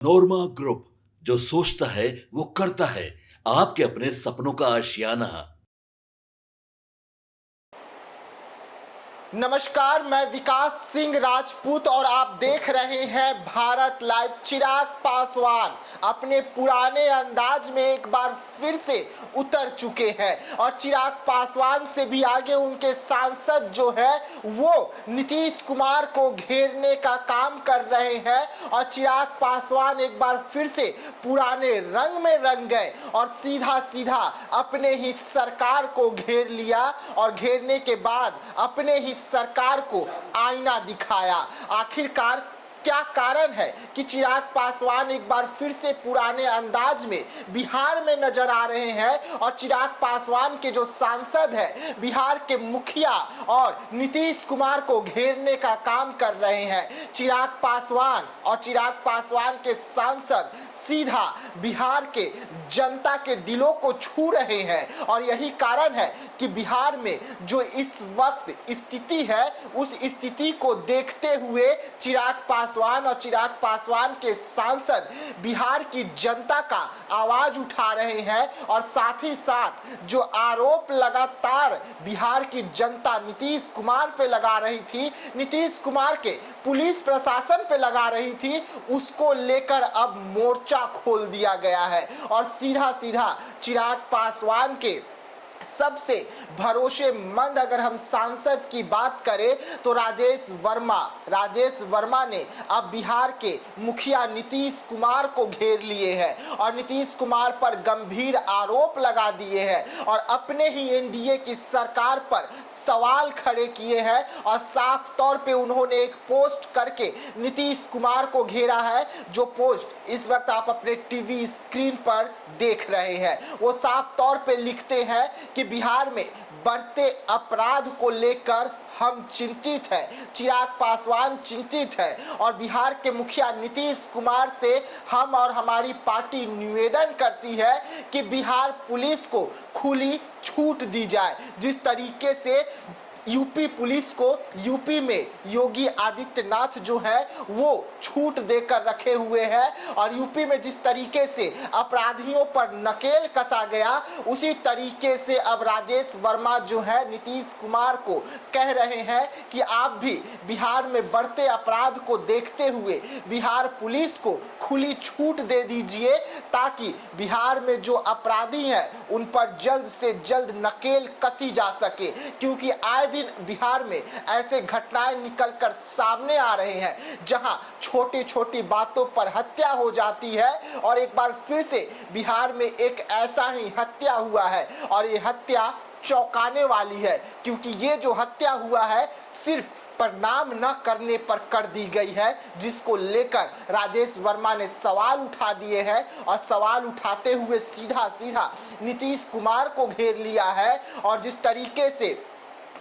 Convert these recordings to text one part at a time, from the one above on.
नोरमा group, जो सोचता है वो करता है। आपके अपने सपनों का आशियाना। नमस्कार, मैं विकास सिंह राजपूत और आप देख रहे हैं भारत लाइव। चिराग पासवान अपने पुराने अंदाज में एक बार फिर से उतर चुके हैं और चिराग पासवान से भी आगे उनके सांसद जो है वो नीतीश कुमार को घेरने का काम कर रहे हैं और चिराग पासवान एक बार फिर से पुराने रंग में रंग गए और सीधा सीधा अपने ही सरकार को घेर लिया और घेरने के बाद अपने ही सरकार को आईना दिखाया। आखिरकार क्या कारण है कि चिराग पासवान एक बार फिर से पुराने अंदाज में बिहार में नजर आ रहे हैं और चिराग पासवान के जो सांसद हैं बिहार के मुखिया और नीतीश कुमार को घेरने का काम कर रहे हैं। चिराग पासवान और चिराग पासवान के सांसद सीधा बिहार के जनता के दिलों को छू रहे हैं और यही कारण है कि बिहार में जो इस वक्त स्थिति है उस स्थिति को देखते हुए चिराग पासवान और चिराग पासवान के सांसद बिहार की जनता का आवाज उठा रहे हैं और साथ ही साथ जो आरोप लगातार बिहार की जनता नीतीश कुमार पे लगा रही थी, नीतीश कुमार के पुलिस प्रशासन पे लगा रही थी, उसको लेकर अब मोर्चा खोल दिया गया है और सीधा सीधा चिराग पासवान के सबसे भरोसेमंद अगर हम सांसद की बात करें तो राजेश वर्मा ने अब बिहार के मुखिया नीतीश कुमार को घेर लिए हैं और नीतीश कुमार पर गंभीर आरोप लगा दिए हैं और अपने ही एनडीए की सरकार पर सवाल खड़े किए हैं और साफ तौर पे उन्होंने एक पोस्ट करके नीतीश कुमार को घेरा है। जो पोस्ट इस वक्त आप अपने टीवी स्क्रीन पर देख रहे हैं वो साफ तौर पे लिखते हैं कि बिहार में बढ़ते अपराध को लेकर हम चिंतित हैं। चिराग पासवान चिंतित है और बिहार के मुखिया नीतीश कुमार से हम और हमारी पार्टी निवेदन करती है कि बिहार पुलिस को खुली छूट दी जाए। जिस तरीके से यूपी पुलिस को यूपी में योगी आदित्यनाथ जो है वो छूट देकर रखे हुए हैं और यूपी में जिस तरीके से अपराधियों पर नकेल कसा गया उसी तरीके से अब राजेश वर्मा जो है नीतीश कुमार को कह रहे हैं कि आप भी बिहार में बढ़ते अपराध को देखते हुए बिहार पुलिस को खुली छूट दे दीजिए ताकि बिहार में जो अपराधी हैं उन पर जल्द से जल्द नकेल कसी जा सके, क्योंकि आए दिन बिहार में ऐसे घटनाएं निकलकर सामने आ रहे हैं जहां छोटी छोटी बातों पर हत्या हो जाती है और एक बार फिर से बिहार में एक ऐसा ही हत्या हुआ है और ये हत्या चौंकाने वाली है, क्योंकि ये जो हत्या हुआ है सिर्फ प्रणाम न करने पर कर दी गई है, जिसको लेकर राजेश वर्मा ने सवाल उठा दिए हैं और सवाल उठाते हुए सीधा सीधा नीतीश कुमार को घेर लिया है। और जिस तरीके से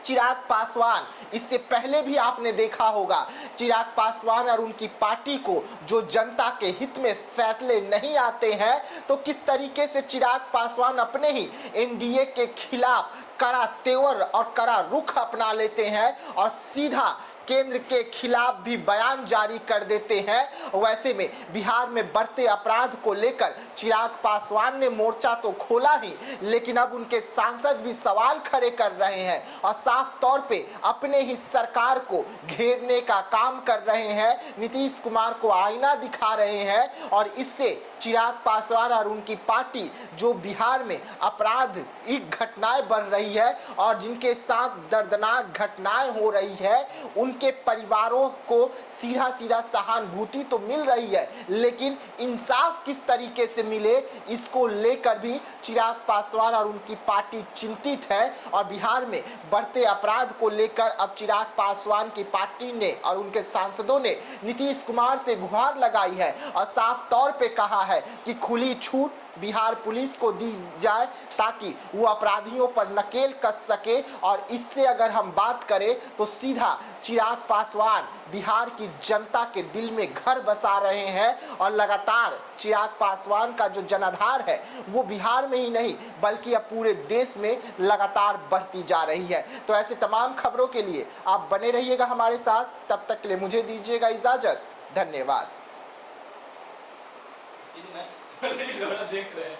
चिराग पासवान, इससे पहले भी आपने देखा होगा, चिराग पासवान और उनकी पार्टी को जो जनता के हित में फैसले नहीं आते हैं तो किस तरीके से चिराग पासवान अपने ही एनडीए के खिलाफ कड़ा तेवर और कड़ा रुख अपना लेते हैं और सीधा केंद्र के खिलाफ भी बयान जारी कर देते हैं। वैसे में बिहार में बढ़ते अपराध को लेकर चिराग पासवान ने मोर्चा तो खोला ही, लेकिन अब उनके सांसद भी सवाल खड़े कर रहे हैं और साफ तौर पे अपने ही सरकार को घेरने का काम कर रहे हैं, नीतीश कुमार को आईना दिखा रहे हैं और इससे चिराग पासवान और उनकी पार्टी जो बिहार में आपराधिक घटनाएं बढ़ रही है और जिनके साथ दर्दनाक घटनाएं हो रही है उनके परिवारों को सीधा सीधा सहानुभूति तो मिल रही है, लेकिन इंसाफ किस तरीके से मिले इसको लेकर भी चिराग पासवान और उनकी पार्टी चिंतित है। और बिहार में बढ़ते अपराध को लेकर अब चिराग पासवान की पार्टी ने और उनके सांसदों ने नीतीश कुमार से गुहार लगाई है और साफ तौर पे कहा है कि खुली छूट बिहार पुलिस को दी जाए ताकि वो अपराधियों पर नकेल कस सके। और इससे अगर हम बात करें तो सीधा चिराग पासवान बिहार की जनता के दिल में घर बसा रहे हैं और लगातार चिराग पासवान का जो जनाधार है वो बिहार में ही नहीं बल्कि अब पूरे देश में लगातार बढ़ती जा रही है। तो ऐसे तमाम खबरों के लिए आप बने रहिएगा हमारे साथ, तब तक के लिए मुझे दीजिएगा इजाजत। धन्यवाद। देख रहे हैं।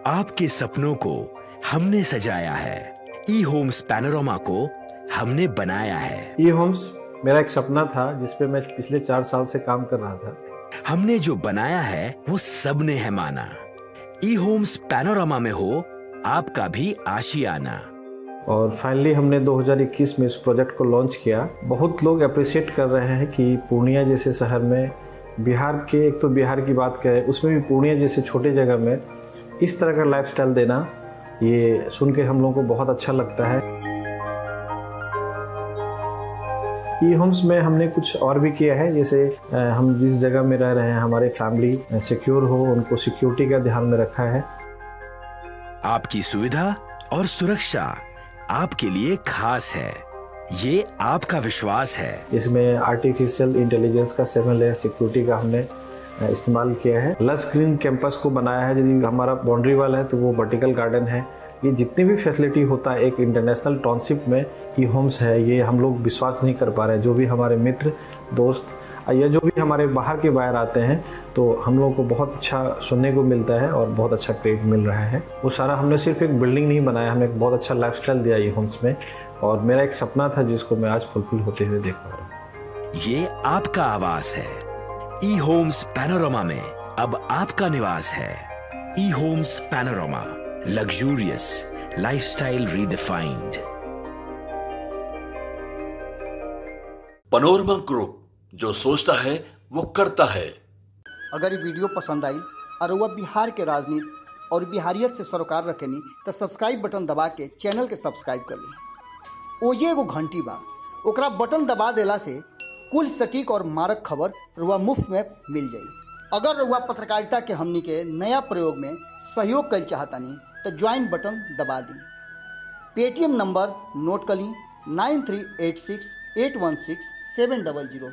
आपके सपनों को हमने सजाया है, ई होम्स पैनोरामा को हमने बनाया है। ई होम्स मेरा एक सपना था जिस पे मैं पिछले 4 साल से काम कर रहा था। हमने जो बनाया है वो सबने है माना। ई होम्स पैनोरामा में हो आपका भी आशियाना। और फाइनली हमने 2021 में इस प्रोजेक्ट को लॉन्च किया। बहुत लोग अप्रिशिएट कर रहे हैं कि पूर्णिया जैसे शहर में, बिहार के, एक तो बिहार की बात करें उसमें भी पूर्णिया जैसे छोटे जगह में इस तरह का लाइफस्टाइल देना, ये सुन के हम लोगों को बहुत अच्छा लगता है। ई होम्स में हमने कुछ और भी किया है, जैसे हम जिस जगह में रह रहे हैं हमारे फैमिली सिक्योर हो, उनको सिक्योरिटी का ध्यान में रखा है। आपकी सुविधा और सुरक्षा आपके लिए खास है, ये आपका विश्वास है। इसमें आर्टिफिशियल इंटेलिजेंस का 7 लेयर सिक्योरिटी का हमने इस्तेमाल किया है। लस ग्रीन कैंपस को बनाया है। यदि हमारा बाउंड्री वाल है तो वो वर्टिकल गार्डन है। ये जितनी भी फैसिलिटी होता है एक इंटरनेशनल टाउनशिप में, ई होम्स है, ये हम लोग विश्वास नहीं कर पा रहे हैं। जो भी हमारे मित्र दोस्त या जो भी हमारे बाहर के बाहर आते हैं तो हम लोगों को बहुत अच्छा सुनने को मिलता है और बहुत अच्छा क्रेडिट मिल रहा है। वो सारा हमने सिर्फ एक बिल्डिंग नहीं बनाया, हमें एक बहुत अच्छा लाइफस्टाइल दिया ई होम्स में, और मेरा एक सपना था जिसको मैं आज फुलफिल होते हुए देख पा रहा हूँ। ये आपका आवास है। ई होम्स पैनोरामा में अब आपका निवास है। E Homes Panorama, luxurious lifestyle redefined. Panorama group, जो सोचता है वो करता है। अगर ये वीडियो पसंद आई और वह बिहार के राजनीति और बिहारियत से सरोकार रखेनी तो सब्सक्राइब बटन दबा के चैनल के सब्सक्राइब कर ली। ओजे एगो घंटी बा, ओकरा बटन दबा देला से कुल सटीक और मारक खबर रुआ मुफ्त में मिल जाई। अगर रुआ पत्रकारिता के हमनी के नया प्रयोग में सहयोग कर चाहतानी तो ज्वाइन बटन दबा दी। पेटीएम नंबर नोट कर ली 9386816700।